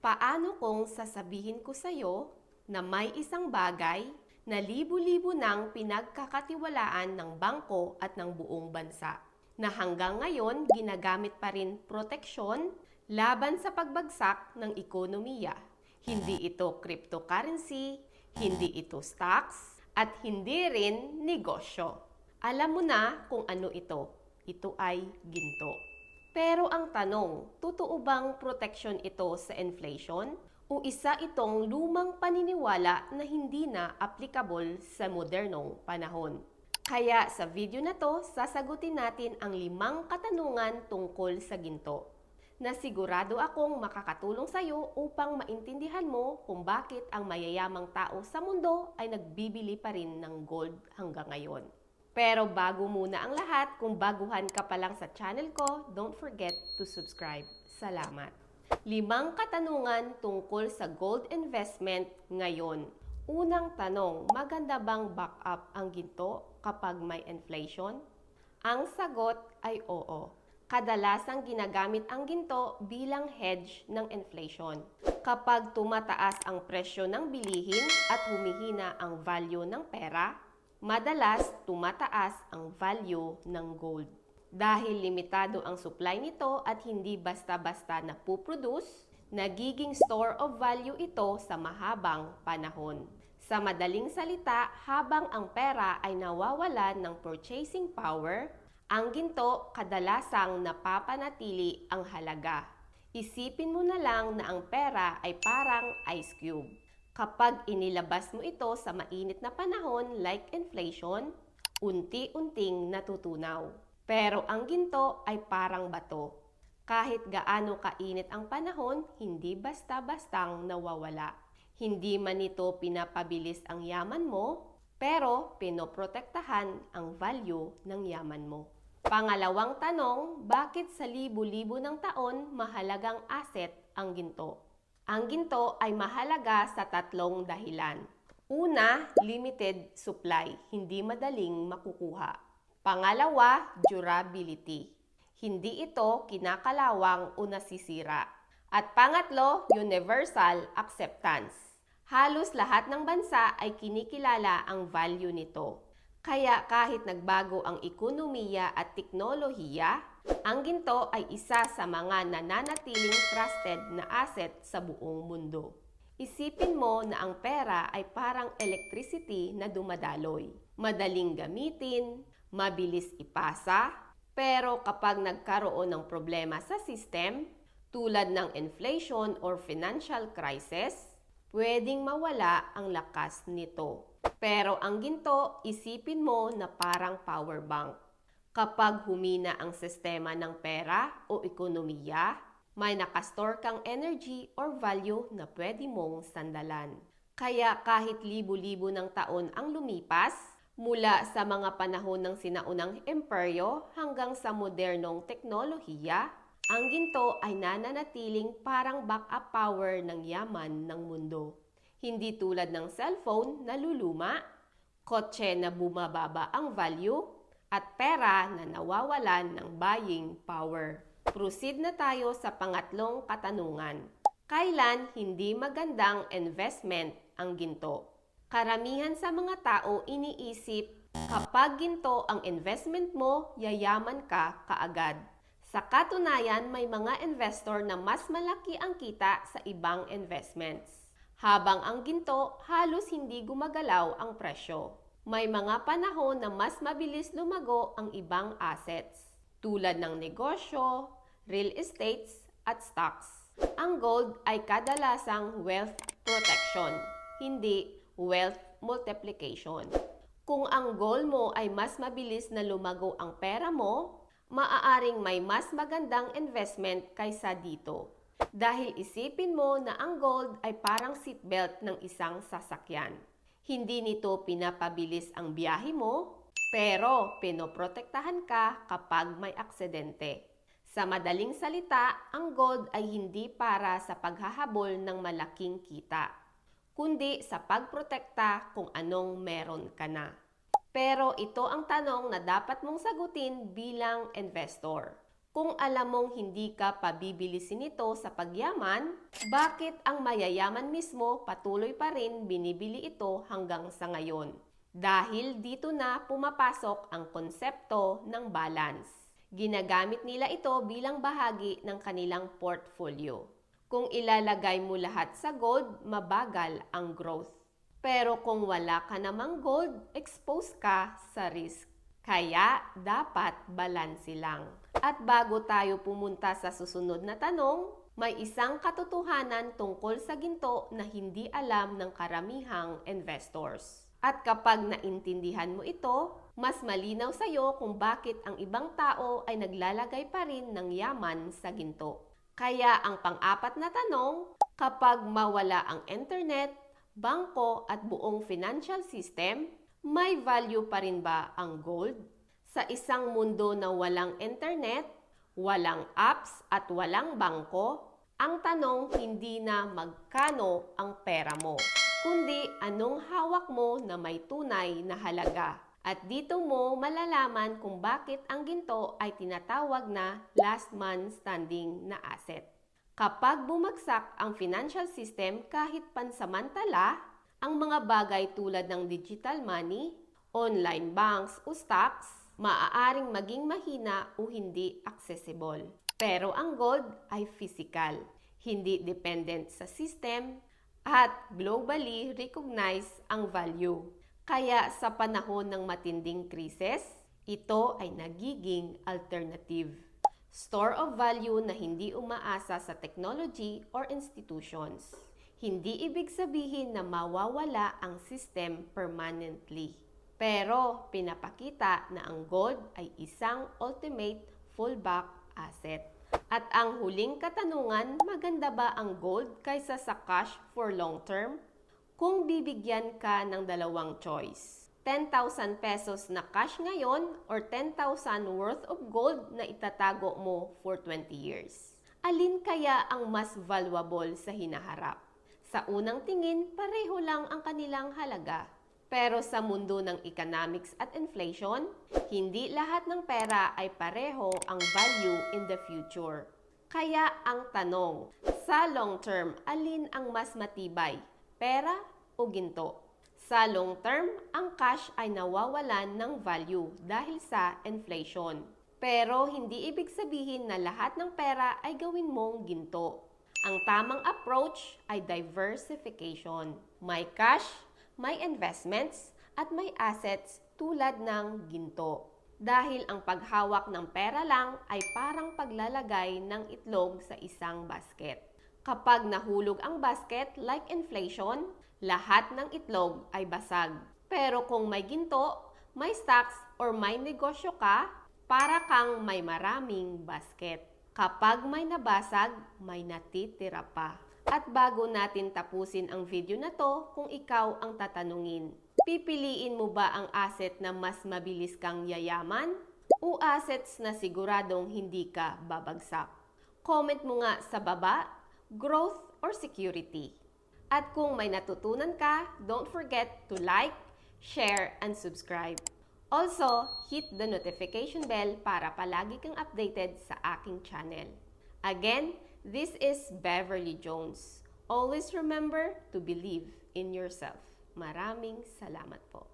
Paano kung sasabihin ko sa'yo na may isang bagay na libu-libo nang pinagkakatiwalaan ng bangko at ng buong bansa, na hanggang ngayon ginagamit pa rin proteksyon laban sa pagbagsak ng ekonomiya? Hindi ito cryptocurrency, hindi ito stocks, at hindi rin negosyo. Alam mo na kung ano ito. Ito ay ginto. Pero ang tanong, totoo bang protection ito sa inflation? O isa itong lumang paniniwala na hindi na applicable sa modernong panahon? Kaya sa video na to, sasagutin natin ang 5 katanungan tungkol sa ginto, na sigurado akong makakatulong sa iyo upang maintindihan mo kung bakit ang mayayamang tao sa mundo ay nagbibili pa rin ng gold hanggang ngayon. Pero bago muna ang lahat, kung baguhan ka pa lang sa channel ko, don't forget to subscribe. Salamat. 5 katanungan tungkol sa gold investment ngayon. Unang tanong, maganda bang backup ang ginto kapag may inflation? Ang sagot ay oo. Kadalasang ginagamit ang ginto bilang hedge ng inflation. Kapag tumataas ang presyo ng bilihin at humihina ang value ng pera, madalas tumataas ang value ng gold. Dahil limitado ang supply nito at hindi basta-basta napuproduce, nagiging store of value ito sa mahabang panahon. Sa madaling salita, habang ang pera ay nawawalan ng purchasing power, ang ginto kadalasang napapanatili ang halaga. Isipin mo na lang na ang pera ay parang ice cube. Kapag inilabas mo ito sa mainit na panahon like inflation, unti-unting natutunaw. Pero ang ginto ay parang bato. Kahit gaano kainit ang panahon, hindi basta-bastang nawawala. Hindi man ito pinapabilis ang yaman mo, pero pinoprotektahan ang value ng yaman mo. Pangalawang tanong, bakit sa libu-libo ng taon mahalagang asset ang ginto? Ang ginto ay mahalaga sa 3 dahilan. Una, limited supply, hindi madaling makukuha. Pangalawa, durability. Hindi ito kinakalawang o nasisira. At pangatlo, universal acceptance. Halos lahat ng bansa ay kinikilala ang value nito. Kaya kahit nagbago ang ekonomiya at teknolohiya, ang ginto ay isa sa mga nananatiling trusted na asset sa buong mundo. Isipin mo na ang pera ay parang electricity na dumadaloy. Madaling gamitin, mabilis ipasa, pero kapag nagkaroon ng problema sa system, tulad ng inflation or financial crisis, pwedeng mawala ang lakas nito. Pero ang ginto, isipin mo na parang power bank. Kapag humina ang sistema ng pera o ekonomiya, may nakastore kang energy or value na pwede mong sandalan. Kaya kahit libu-libo ng taon ang lumipas, mula sa mga panahon ng sinaunang imperyo hanggang sa modernong teknolohiya, ang ginto ay nananatiling parang backup power ng yaman ng mundo. Hindi tulad ng cellphone na luluma, kotse na bumababa ang value, at pera na nawawalan ng buying power. Proceed na tayo sa pangatlong katanungan. Kailan hindi magandang investment ang ginto? Karamihan sa mga tao iniisip, kapag ginto ang investment mo, yayaman ka kaagad. Sa katunayan, may mga investor na mas malaki ang kita sa ibang investments. Habang ang ginto, halos hindi gumagalaw ang presyo. May mga panahon na mas mabilis lumago ang ibang assets, tulad ng negosyo, real estates, at stocks. Ang gold ay kadalasang wealth protection, hindi wealth multiplication. Kung ang goal mo ay mas mabilis na lumago ang pera mo, maaaring may mas magandang investment kaysa dito. Dahil isipin mo na ang gold ay parang seatbelt ng isang sasakyan. Hindi nito pinapabilis ang biyahe mo, pero pinoprotektahan ka kapag may aksidente. Sa madaling salita, ang gold ay hindi para sa paghahabol ng malaking kita, kundi sa pagprotekta kung anong meron ka na. Pero ito ang tanong na dapat mong sagutin bilang investor. Kung alam mong hindi ka pabibilisin ito sa pagyaman, bakit ang mayayaman mismo patuloy pa rin binibili ito hanggang sa ngayon? Dahil dito na pumapasok ang konsepto ng balance. Ginagamit nila ito bilang bahagi ng kanilang portfolio. Kung ilalagay mo lahat sa gold, mabagal ang growth. Pero kung wala ka namang gold, expose ka sa risk. Kaya dapat balanse lang. At bago tayo pumunta sa susunod na tanong, may isang katotohanan tungkol sa ginto na hindi alam ng karamihang investors. At kapag naintindihan mo ito, mas malinaw sa iyo kung bakit ang ibang tao ay naglalagay pa rin ng yaman sa ginto. Kaya ang pang-apat na tanong, kapag mawala ang internet, bangko at buong financial system, may value pa rin ba ang gold? Sa isang mundo na walang internet, walang apps at walang bangko, ang tanong hindi na magkano ang pera mo, kundi anong hawak mo na may tunay na halaga. At dito mo malalaman kung bakit ang ginto ay tinatawag na last man standing na asset. Kapag bumagsak ang financial system kahit pansamantala, ang mga bagay tulad ng digital money, online banks o stocks, maaaring maging mahina o hindi accessible. Pero ang gold ay physical, hindi dependent sa system, at globally recognized ang value. Kaya sa panahon ng matinding krisis, ito ay nagiging alternative. Store of value na hindi umaasa sa technology or institutions. Hindi ibig sabihin na mawawala ang system permanently. Pero pinapakita na ang gold ay isang ultimate fallback asset. At ang huling katanungan, maganda ba ang gold kaysa sa cash for long term? Kung bibigyan ka ng dalawang choice, 10,000 pesos na cash ngayon or 10,000 worth of gold na itatago mo for 20 years. Alin kaya ang mas valuable sa hinaharap? Sa unang tingin, pareho lang ang kanilang halaga. Pero sa mundo ng economics at inflation, hindi lahat ng pera ay pareho ang value in the future. Kaya ang tanong, sa long term, alin ang mas matibay? Pera o ginto? Sa long term, ang cash ay nawawalan ng value dahil sa inflation. Pero hindi ibig sabihin na lahat ng pera ay gawin mong ginto. Ang tamang approach ay diversification. May cash, may investments, at may assets tulad ng ginto. Dahil ang paghawak ng pera lang ay parang paglalagay ng itlog sa isang basket. Kapag nahulog ang basket like inflation, lahat ng itlog ay basag. Pero kung may ginto, may stocks or may negosyo ka, para kang may maraming basket. Kapag may nabasag, may natitira pa. At bago natin tapusin ang video na to, kung ikaw ang tatanungin, pipiliin mo ba ang asset na mas mabilis kang yayaman o assets na siguradong hindi ka babagsak? Comment mo nga sa baba, growth or security. At kung may natutunan ka, don't forget to like, share, and subscribe. Also, hit the notification bell para palagi kang updated sa aking channel. Again, this is Beverly Jones. Always remember to believe in yourself. Maraming salamat po.